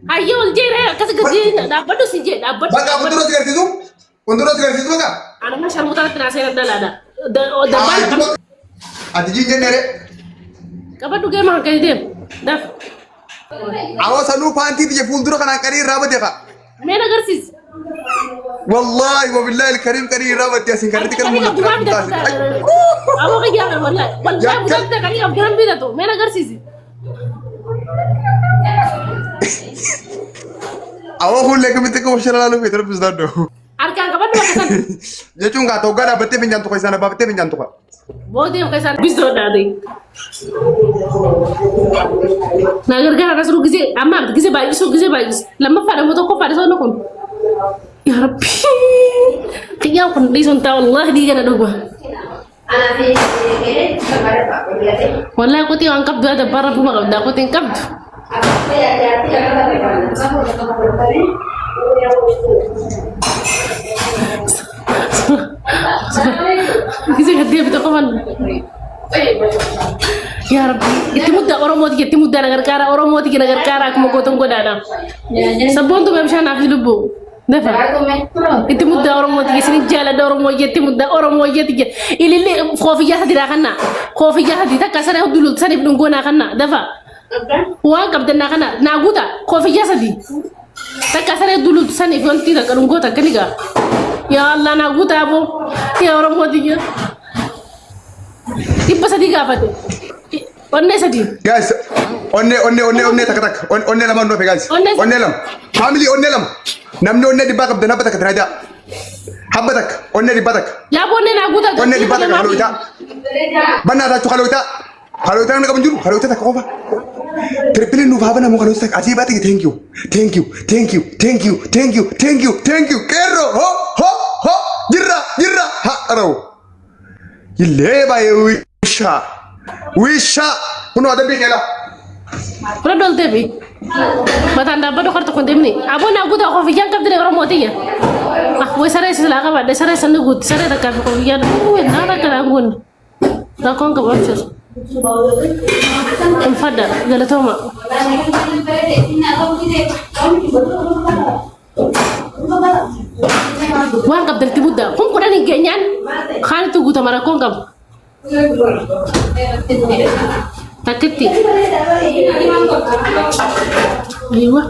Ayo jere kas gaji dapat tu sih dapat. Baka kundura segar situ baka. Anak mah syarmutan terasa ada lada. Dapat. Ati jinje nere. Kapan tu game kayak dia? Dah. Awas anu panti dia kundura kana kari rabat ya kak. Mana garsis? Wallahi wa billahi al-karim kari rabat ya sing kariti kan Awak kerja wallahi. Wallahi bukan tak kali ab garam bida tu. Mana garsis? Awas hulle kemite ko shara lalu fitur bisdado. Arkan kapan tu kesan? Ya cunga to gara bette pinjan to kaisana babette pinjan to ka. Bodoh yang kesan bisdo dadi. Nagar gara kasru gize amma gize bagus. Lama pada moto ko pada sono kon. Ya Rabbi. Kaya kon di sonta wallahi di kana dogo. Wallahi aku tiang angkap dua ada barang rumah kalau aku tingkap. Bisa dia betul kawan. Ya Rabbi, itu muda orang mau tiga, itu muda negara orang mau tiga negara aku mau gotong godana. Sebelum tu memang nafsu lubu. Never. Itu muda orang mau tiga sini jalan orang mau jadi muda orang mau jadi tiga. Ini kopi jahat tidak kena. Kofi jahat tidak kasar aku dulu sana nunggu nak kena. Never. Wah kapten nak kena. Naguta kofi jahat di. Tak kasar aku dulu sana tidak nunggu tak kena. Ya Allah naguta abu. Ya orang mau tiga. Tipe sedih apa tuh? Onne sedih. Guys, onne tak. Onne lama no guys. Onne lam. Family onne lam. Namni onne di bakap dana batak teraja. Habatak, onne di batak. Ya onne naguta. Onne di batak kalau ita. Bana ta kalau ita. Kalau ita nak menjuru, kalau ita tak apa. Terpilih nu baba namu kalau ita aji batik thank you. Kero ho. Jirra ha arau. Ile bayu wisha kuno ada bingela. Produk tebi. Matanda bado kartu kondemni. Abo na guta ko fijan kap dire orang motinya. Ah, we sare sila ka ba, de sare sanu gut, sare da ka ko fijan. We nara kala ngun. Da kon ka bachus. Fada gala toma. Wan kap del tibuda. Kum ko dani genyan. Khan tu guta mara kon kap. Taketi. Aywa.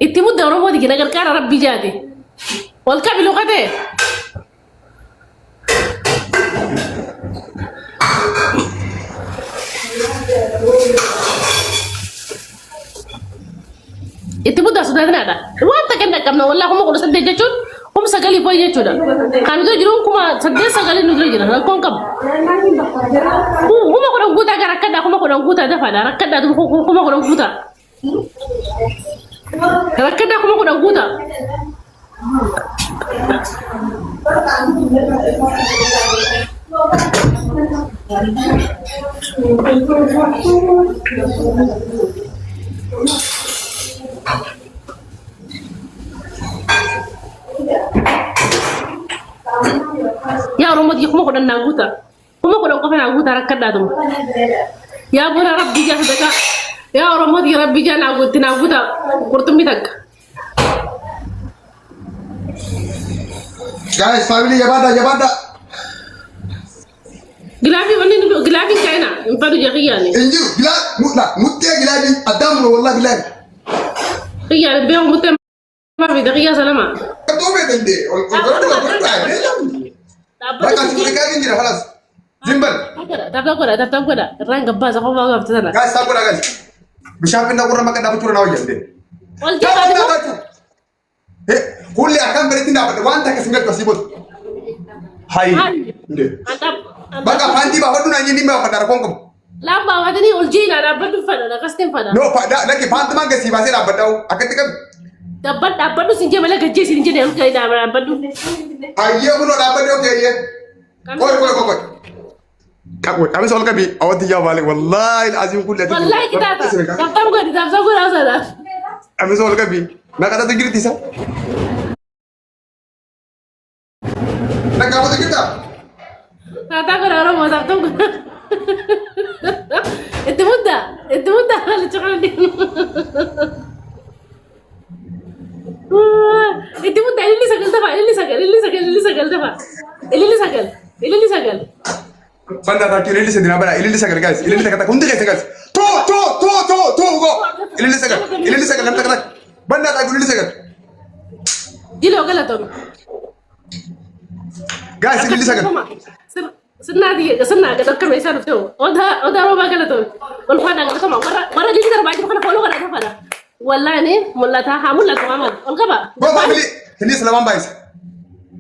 Iti muda orang mau dikira kara Rabbi jadi. Wal kabilu kate. Itu muda sudah ada. Wanta kan nak kamna wallah kuma kulo sadde jachun. Kuma sagali boy jachuda. Kan itu jirum kuma sadde sagali nudre jira. Kon kam. Kuma kulo guta gara kada kuma kulo guta da fada. Rakada tu kuma kulo guta. Rakada kuma kulo guta. Ya orang mau kuma kulo naguta. Kuma kulo ko na guta rakada tu. Ya bora Rabbi jah deka. Ya orang mau Rabbi jah naguta kurtum bitak. Guys, family jabada. Gilabi wani ndo gilabi kaina. Impadu jahiya ni. Inju mutte gilabi adam wallahi billahi. Iya be mutte ma bi dahiya salama. Katobe dende. Baka sifuri kali njira halas. Zimbal. Tabda ko da. Ranga baza ko ba gabtana. Guys, sabura guys. Bishafin na kurra maka dapat turun awal jande. Wal jaba. Kulli akan berarti dapat wanta kesingal pasibut. Hai. Antap. Baka fanti ba hodu nanya nimba pada rakongkom. Lamba wadani uljina da badu fada da kastem fada. No pada lagi fanti manga si basi dapat dau. Aketika dapat badu sinje mala gaje sinje ne kai da badu. Ayya kuno dapat yo kaya. Koi. Kami soal kami awati ya balik wallahi alazim kulli. Wallahi kita ta. Kaptam ko di tapsa ko rasa da. Kami soal kami. Nak kata tu giri tisa. kamu tu kita. Kata aku orang mau tak tahu. Itu mudah kalau cakap dia. Itu mudah ini sagal tu pak. Ini sagal. Banda tak kira ini sedina bana. Ini sagal guys. Ini sagal tak kunci guys. Tu go. Ini sagal nam tak. Banda tak ini sagal. Gila kala tu. Guys, ini sagal. Senna ada kan mesra tu. Oda roba kala tu. Kalau pada kala tu mara jadi terbaju kan follow kala tu pada. Wallahi ni mulla ta hamul la tamal. Olga ba. Go family. Ini selaman bais.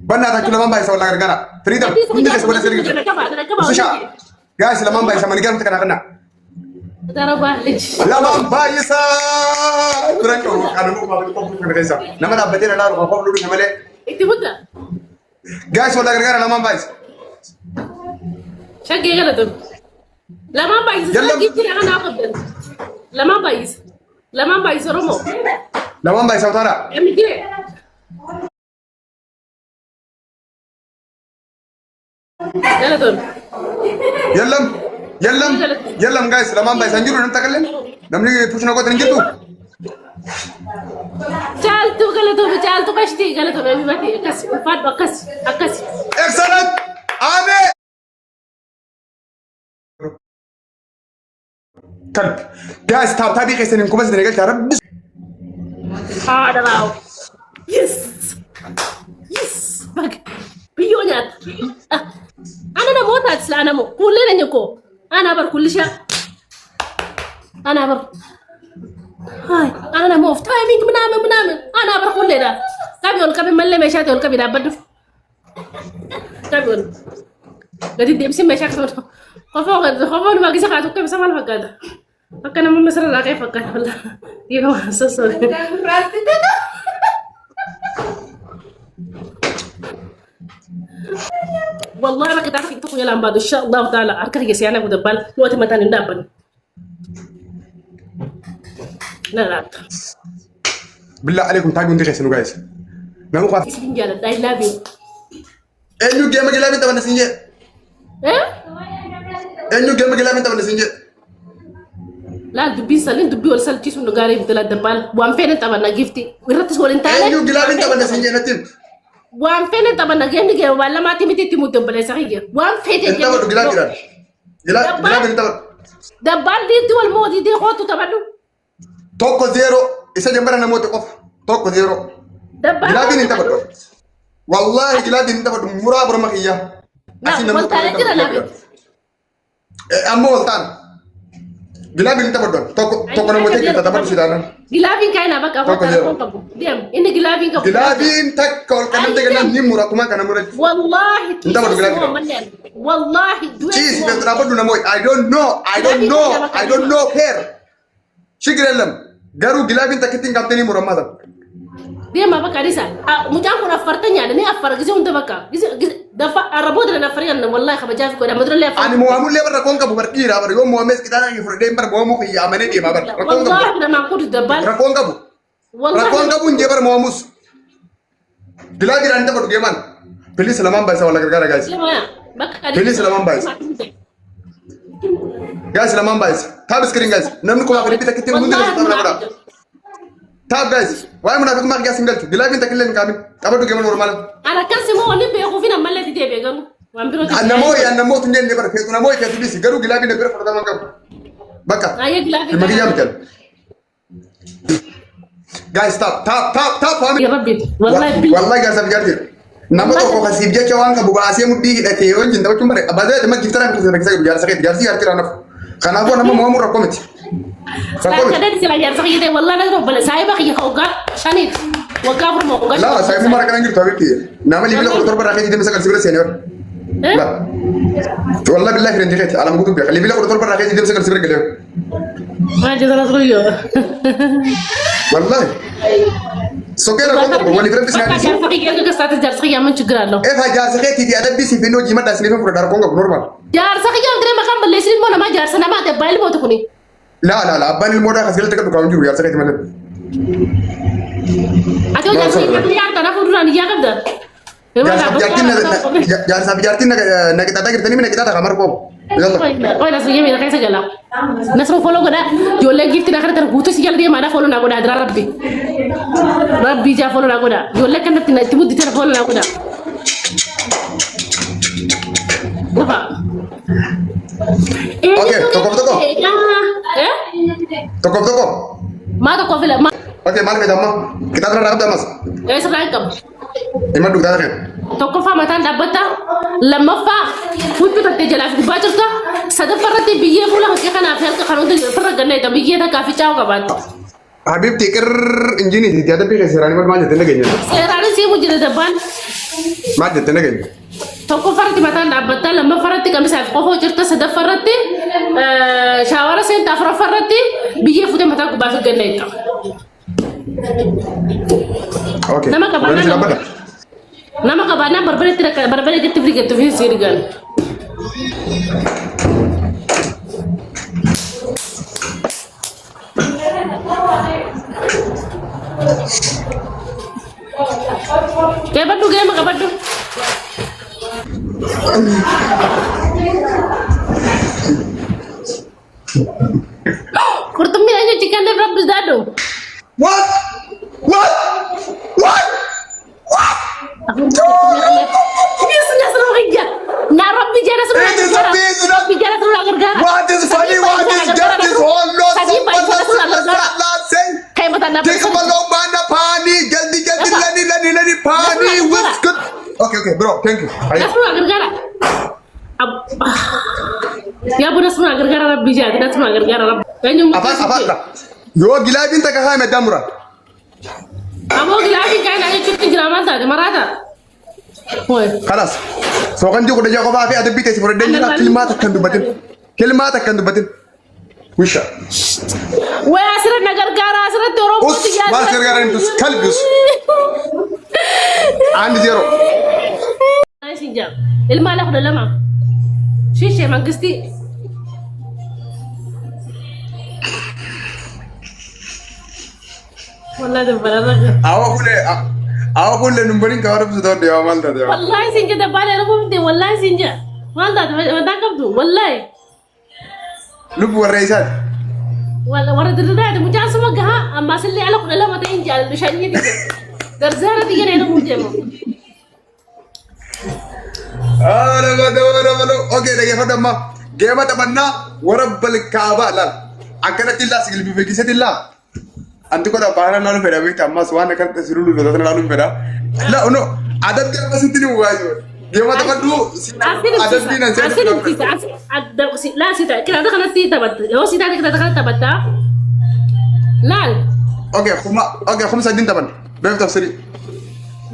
Banda tak selaman bais wala gara. Frida. Kunci guys wala sering. Susah. Guys, selaman bais sama ni kan kita kena. Oda roba. Selaman bais. Kurang kau kalau mau kau kena kesa. Nama dah betul ada orang kau dulu nama le. Itu mudah. Guys, wala gara selaman bais. شقي غلطهم لما بايز جبت لي انا اقدر لما بايز رمو لما بايز وترى امي دي غلطهم يلم جايز لما بايز نجرو نتكلم نمني فوشنا قوت نجتو جالتو كشتي غلطهم امي ماتي كس فات بكس اكس اكسلنت امين كلب جايز تابي قيسن انكم بس نقلت يا رب هذا راو يس بق بيونات انا نموت هتسلا انا مو كلنا نيكو انا بر كل شيء انا بر هاي انا نموت تايمينج منامن انا بر كلنا كابي ملي مشاتي ولا كابي دابد كابي قد يمسي مشاكل خفوا ما قيسه خاطو كيف سمع الفقاده فكنا من مصر لا كيف فكر والله يو سو والله ما كنت اعرف تقول يلا بعد ان شاء الله تعالى اركه يسيانا ودبال وقت ما تاني ندبل لا بالله عليكم تعالوا ندير شنو جايز نمو خاف سنجال داي لابي انو جيم جلابي تبع نسنجه انو جيم جلابي تبع نسنجه لا دبي سالين دبي ولا سالتي سونو غاري بتلا دبال وان فين تبع نغيفتي ورتس ولين تاني انو جلابي تبع نسنجه نتيم وان فين تبع نغيفتي ولا ما تيمتي تيمو دبل سخيه وان فين تبع جلابي جلابي تبع دبال دي دول مودي دي خوتو تبع توكو زيرو isa jambara na moto qof tokko zero جلابي انت بدو والله جلابي انت بدو مرابر مخيا لا وانت على لابي امو ولتان جلابي انت بدو توكو na moto kita tabar sidana جلابي كاينا بقى فوق ديم ان جلابي كبو جلابي انت كل كلام تجنا نيمورا كما كان مرا والله انت بدو جلابي والله جيس بترابو na moy I don't know here شكرا garu gilabin takitin kapteni muramada dia ma baka disa mujam ko afartanya ne afar gize unta baka gize dafa arabod na afariyan wallahi khaba jafi ko da madra le ani mo amul le bar kon ka bubar kira bar yo mo mes kitana ni furde bar mo ko ya amane di ma bar wallahi na ma ko dabal rakon ka bu wallahi rakon ka bu nje bar mo mus gilabi ran da bar geman peli salaman bai sa wala gara guys peli salaman bai guys salaman bai tab screen guys namni ko ma ripita kitin munde na tabra tab guys way munafiq ma ga singal gilabi takillen kamin tabadu geman normal ana kan se mo ni be ko fina malle ti be garu wambiro anna mo tunde ne bar fetu na mo ke tudisi garu gilabi ne ber farda mangam baka aye gilabi ma giyam tel guys stop family ya rabbi wallahi guys am gardir nama to ko kasib je chawanga bu baase mu bi hidate on jinda wacum bare abada de ma giftara ko se sa jar sakit jar si artira naf kana bo nama mo mu rakomati كده سلا جار سخي ده والله نقدر بلا سايبه خي خوغا شانيت وكافر مو خوغا لا سايبه مره كان غير توبتي نعمل لي بلا قدر برا خي دي مسكر سيبر سينيور لا والله بالله رنت خيت على ما كنت خلي بلا قدر برا خي دي مسكر سيبر قال ما جزا رسوليو والله سوكيرا كنت ولي فرنت سنه جار سخي كده كسات جار سخي ما ችግር አለው ايه جار سخي تي ادب سي فينو جيما داسلي فور دار كونغ نورمال جار سخي يندري ما كان بلسي ما جار سنا ما تبايل موتكوني لا ابان الموضوع خسرت كده كاون جو يا سكت مالك اتو جاسي يا انا فودنا يا قبدا jaarsa bijaartiin naqixataa jirtanii mina qixaata kamar koo. Qoy nasru yemi na kaisa gala. Nasru follow goda. Jolle gift na kada guutu si jalde ma da follow na goda dra rabbi. Rabbi ja follow na goda. Jolle kan na timudi tera follow na goda. Apa? Oke, toko. Toko. Ma toko fila ma. Oke, mal beda ma. Kita terang rakam damas. Sekarang kam. Iman dugda kan. Toko fa matan dabbata lamma fa futu tatte jala fi bajurta sadafarati biye fula hakka kana fer ka khanu de farra ganna ta biye ta kafi chaw kaban Habib tikir injini di tiada pi serani mal manja tene genya. serani si mujira daban Manja tene genya. Toko farati matan dabbata lamma farati kam sa qofo jirta sadafarati shawara sen ta farati biye futu matan ku ba fi ganna ta Oke. Nama kabana berbeda gitu free gitu sirigan. Kayak batu kayak maka batu. Kurtumi aja chicken de frap dado. What? Sudah seru kerja. Narap bicara seru gara-gara. Bicara seru gara-gara. What is funny? What is just this whole lot Kayak mata nabi. Take a long mana pani. Jaldi lani pani. What's good? Okay, bro. Thank you. Seru gara-gara. Ya benar seru gara-gara Rabbi jah. Tidak seru gara-gara Rabbi. Apa? Yo gilabin tak kahai medamura. Amo gilabin kain aja cuti jelaman tadi marata. Woi. Kalas. So kan juga dah jago apa ada bites por dengar kalimat akan dubatin. Wisha. Woi asrat nagar-gara asrat dorong putih ya. Mas gara-gara itu kalbus. Andi zero. Ay sinjam. Ilma lah udah lama. Shisha mangisti. Wallahi dah benar. Awak boleh numbering kawar sudah dia amal dah dia. Wallahi sinja dah balik aku deh. Wallahi sinja. Malda dah kau tu. Wallahi. Lu buat reisat. Wallahi warna tu dah. Muncul semua gah. Masih le alak dalam mata injal. Lushaninya dia. Garzara tiga ni aku muncul. Oke dah ya pada mah. Game apa mana? Warab balik kaaba lah. Akan tidak segala bibir kisah tidak. Antu kau dah bahana lalu beda begitu, amma suan akan tersiru dulu, datang lalu beda. Lah, uno adat kita masih tidak buat itu. Dia mata kan dulu, adat di nanti. Ada lah sih, kita ada kan sih tabat. Oh sih tadi kita ada tabat tak? Lal. Oke, kamu sadin tabat. Berapa tafsir?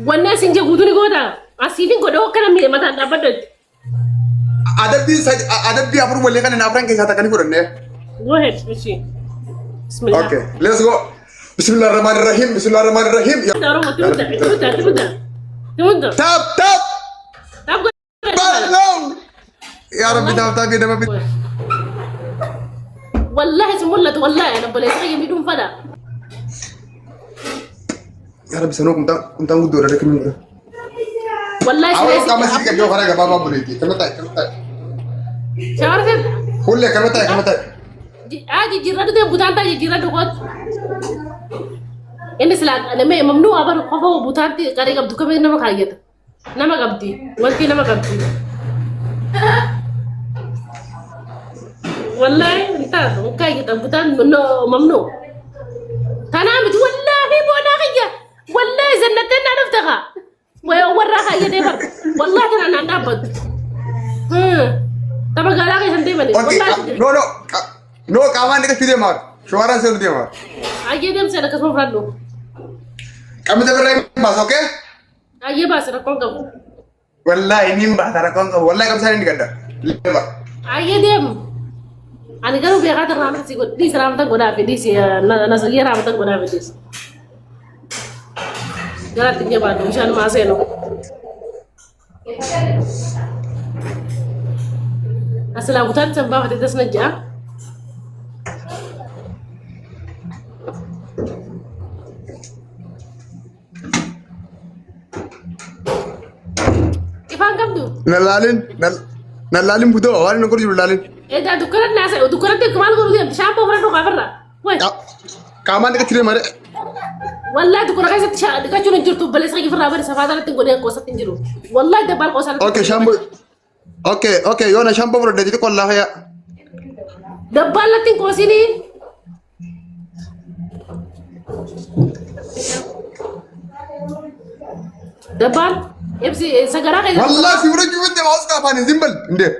Wannya sinja gudu ni goda. Asifin goda kan ambil mata tabat. Adat di apa boleh kan? Apa yang kita katakan itu ne? Go ahead, Rishi. Bismillah. Okay, let's go. Bismillahirrahmanirrahim. Ya. Tunggu. Tap. Ya Rabbi, tapi dah apa? Wallahi semula tu wallahi, nak boleh saya minum pada. Ya Rabbi, sana kunta udur ada kami. Wallahi saya. Awak kamu sih kerja orang apa boleh itu? Kamu tak. Siapa sih? Boleh kamu tak. Jijjiirraa dhugee butaanta jijjiirraa dhugoot. Inni silaa namni mamnuu abar qofa butaanti qaree qabdu kamee nama kaayyata. Nama qabdi. Wanti nama qabdi. Wallahi taatu kaayyata butaan mamnuu. Tanaa miti wallahi boonaa kiyya. Wallahi zannateen naa dhuftaka. Warraa kaayyatee bar. Wallahi tanaa naan dhaabbatu. Tapagaalaa keessan deemani. No, kawan dekat video mar. Suara saya video mar. Aje dem saya dekat front lo. Kamu tak berani mas, oke? Aje bas rakon kamu. Wallahi ini mbah rakon kamu. Wallahi kamu saya dekat dah. Lepas. Aje dem. Ani kan udah kata ramah sih. Di seramatan gue dah pedis ya. Nasi ramatan gue dah pedis. Jangan tinggi banget. Jangan masih lo. Assalamualaikum sampai waktu itu senja. waan qabdu. Nalaalin butoo waan inni gurguru laalin. Edaa dukkanatti naasa dukkanatti maal godhu deemti shaampoo fudhadhu qabarra. Qaamaan dhiqatti deema dha. Wallahi dukkana keessatti dhiqachuun hin jirtu baleessa gifirraa bari safaata irratti godhee qoosatti hin jiru. Wallahi dabbaan qoosatti. Okay shaampoo. Okay yoona shaampoo fudhadhe xixiqqoo laafa yaa. Dabbaan latti hin qoosinii. Dabbaan ibsi sagaraa keessa. Wallahi si fudhachuu fitte maa'us qaafaan hin zimbal indee.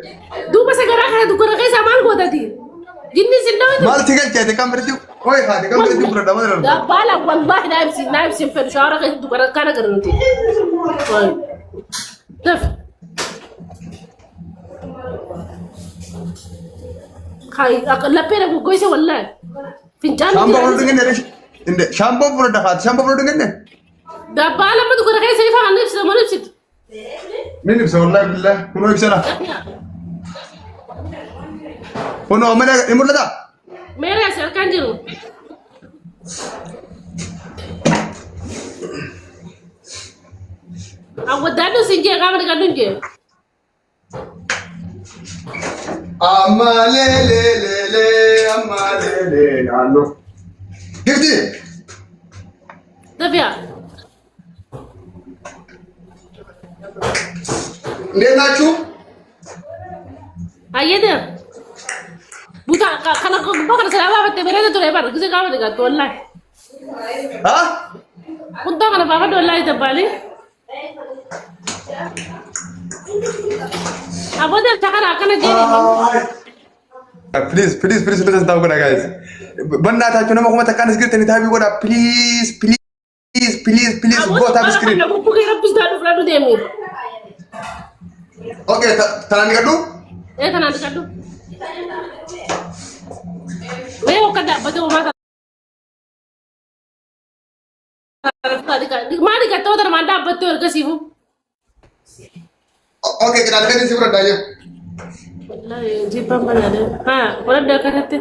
Duuba sagaraa kana dukkana keessa maal gootati? Jinni sinnaawwi. Maal tigalcheete kan birti hoy haati kan birti fudhadha maal jedhamu. Dabbaala wallahi naa ibsi fedhu shawara keessa dukkana kana garanti. Daf. Kai laphee gogoise wallahi. Fincaan. Shaampoo fudhadhu ngenne indee shaampoo fudhadha haati shaampoo fudhadhu ngenne. Dabbaala ma dukkana keessa ifa kan ibsi mana ibsitu. Min ibsa wallahi billahi kunoo ibsala. Kunoo amala imulata. Meera sarkaan jiru. Awwaddaadhu sinjee qaama dhiqadhuun jee. Amma leele naannoo. Gifti. Dafiya. Ndee naachuu. Ayyada. Buta kana bakka sana baafate bereeda ture bar gise qaama dhiqattu wallahi. Haa? Kuntaa kana baafadhu wallahi dabbaali. Abooda takara akkana jeeni. Please listen tahu kena guys. Benar tahu nama kuma tekan screen tadi tapi kau please go tap screen. Aku pergi rapis dah dulu demi. Oke, tangan dikadu? Tangan dikadu. Weo kada betul mata. Mana kata orang mana betul ke sih? Oke, kita lihat di sini berada ya. Wallahi jiban bana da. Ha, wannan da ka tatte.